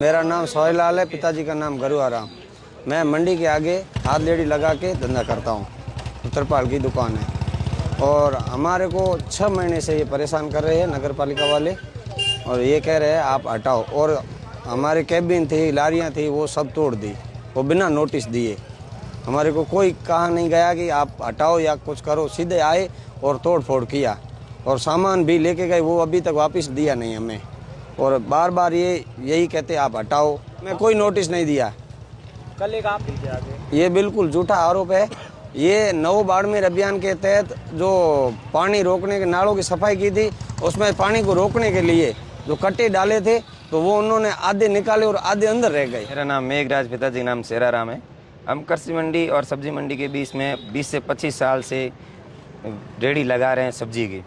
मेरा नाम सोहेलाल है, पिताजी का नाम गरुआराम। मैं मंडी के आगे हाथ लेडी लगा के धंधा करता हूँ। उत्तरपाल की दुकान है और हमारे को 6 महीने से ये परेशान कर रहे हैं नगर पालिका वाले और ये कह रहे हैं आप हटाओ। और हमारे कैबिन थी, लारियाँ थी, वो सब तोड़ दी, वो बिना नोटिस दिए। हमारे को कोई कहा नहीं गया कि आप हटाओ या कुछ करो, सीधे आए और तोड़ फोड़ किया और सामान भी लेके गए, वो अभी तक वापस दिया नहीं हमें। और बार बार यही कहते आप हटाओ, मैं कोई नोटिस नहीं दिया। कल एक आप दीजिए आगे। ये बिल्कुल झूठा आरोप है। ये नव बाड़मेर अभियान के तहत जो पानी रोकने के नालों की सफाई की थी, उसमें पानी को रोकने के लिए जो कट्टे डाले थे तो वो उन्होंने आधे निकाले और आधे अंदर रह गए। मेरा नाम मेघराज, पिताजी का नाम शेराराम है। हम कृषि मंडी और सब्जी मंडी के बीच में 20 से 25 साल से रेहड़ी लगा रहे हैं सब्जी की।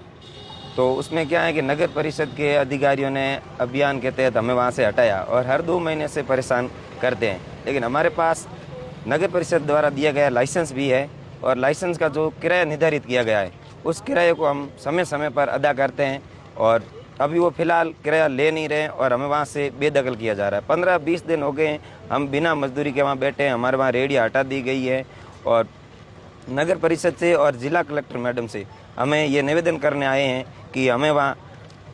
तो उसमें क्या है कि नगर परिषद के अधिकारियों ने अभियान के तहत हमें वहाँ से हटाया और हर 2 महीने से परेशान करते हैं। लेकिन हमारे पास नगर परिषद द्वारा दिया गया लाइसेंस भी है और लाइसेंस का जो किराया निर्धारित किया गया है उस किराए को हम समय समय पर अदा करते हैं। और अभी वो फ़िलहाल किराया ले नहीं रहे और हमें वहाँ से बेदखल किया जा रहा है। 15-20 दिन हो गए हैं हम बिना मजदूरी के वहाँ बैठे हैं। हमारे वहाँ रेहड़ियाँ हटा दी गई है और नगर परिषद से और जिला कलेक्टर मैडम से हमें ये निवेदन करने आए हैं कि हमें वहाँ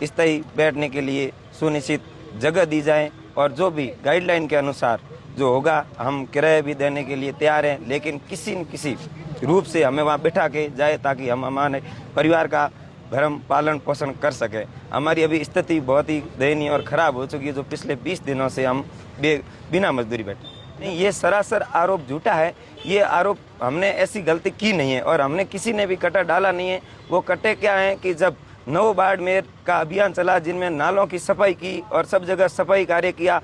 स्थायी बैठने के लिए सुनिश्चित जगह दी जाए और जो भी गाइडलाइन के अनुसार जो होगा हम किराया भी देने के लिए तैयार हैं। लेकिन किसी न किसी रूप से हमें वहाँ बिठा के जाए ताकि हम हमारे परिवार का भरण पालन पोषण कर सके। हमारी अभी स्थिति बहुत ही दयनीय और ख़राब हो चुकी है, जो पिछले 20 दिनों से हम बिना मजदूरी बैठे। नहीं, ये सरासर आरोप झूठा है। ये आरोप हमने ऐसी गलती की नहीं है और हमने किसी ने भी कट्टा डाला नहीं है। वो कट्टे क्या हैं कि जब नव बाड़मेर का अभियान चला जिनमें नालों की सफाई की और सब जगह सफाई कार्य किया,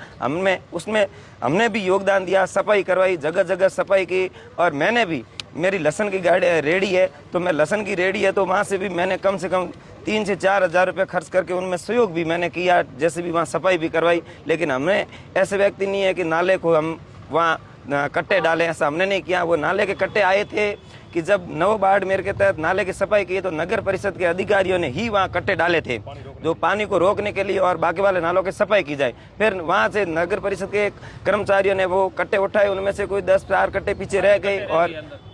उसमें हमने भी योगदान दिया, सफाई करवाई, जगह जगह सफाई की। और मैंने भी, मेरी लहसुन की रेहड़ी है तो मैं लहसुन की रेहड़ी है तो वहाँ से भी मैंने कम से कम 3 से 4 हज़ार रुपये खर्च करके उनमें सहयोग भी मैंने किया, जैसे भी वहाँ सफाई भी करवाई। लेकिन हमने ऐसे व्यक्ति नहीं है कि नाले को हम वहाँ कट्टे डाले, ऐसा हमने नहीं किया। वो नाले के कट्टे आए थे कि जब नव बाड़मेर के तहत नाले की सफाई की तो नगर परिषद के अधिकारियों ने ही वहाँ कट्टे डाले थे जो पानी को रोकने के लिए और बाकी वाले नालों की सफाई की जाए। फिर वहाँ से नगर परिषद के कर्मचारियों ने वो कट्टे उठाए, उनमें से कोई 10-4 कट्टे पीछे रह गए और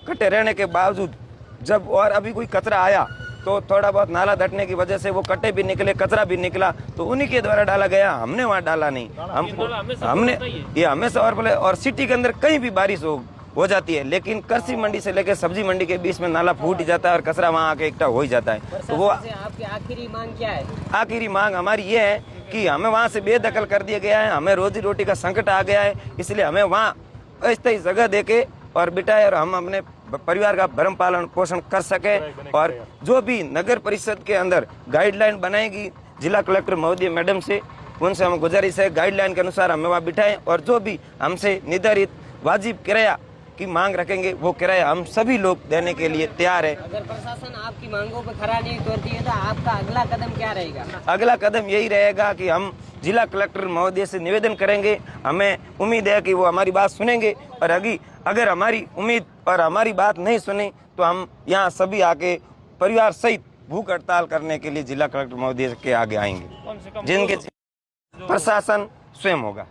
कट्टे रहने के बावजूद जब और अभी कोई कचरा आया तो थोड़ा बहुत नाला धटने की वजह से वो कट्टे भी निकले, कचरा भी निकला, तो उन्हीं के द्वारा डाला गया, हमने वहाँ डाला नहीं। हमने ये हमेशा और सिटी के अंदर कहीं भी बारिश हो जाती है, लेकिन कृषि मंडी से लेकर सब्जी मंडी के बीच में नाला फूट ही जाता है और कचरा वहाँ आके इकट्ठा हो ही जाता है। तो वो आपकी आखिरी मांग क्या है? आखिरी मांग हमारी ये है कि हमें वहाँ से बेदखल कर दिया गया है, हमें रोजी रोटी का संकट आ गया है, इसलिए हमें वहाँ अस्थायी जगह देके और बिठाए और हम अपने परिवार का भरण पालन पोषण कर सके। और जो भी नगर परिषद के अंदर गाइडलाइन बनाएगी जिला कलेक्टर महोदय मैडम से, उनसे हम गुजारिश है गाइडलाइन के अनुसार हमें वहाँ बिठाएं और जो भी हमसे निर्धारित वाजिब किराया की मांग रखेंगे वो किराया हम सभी लोग देने के लिए तैयार है। अगर प्रशासन आपकी मांगों पर खरा नहीं उतरती है तो आपका अगला कदम क्या रहेगा? अगला कदम यही रहेगा कि हम जिला कलेक्टर महोदय से निवेदन करेंगे। हमें उम्मीद है कि वो हमारी बात सुनेंगे और अगर हमारी उम्मीद और हमारी बात नहीं सुनी तो हम यहाँ सभी आके परिवार सहित भूख हड़ताल करने के लिए जिला कलेक्टर महोदय के आगे आएंगे, जिनके प्रशासन स्वयं होगा।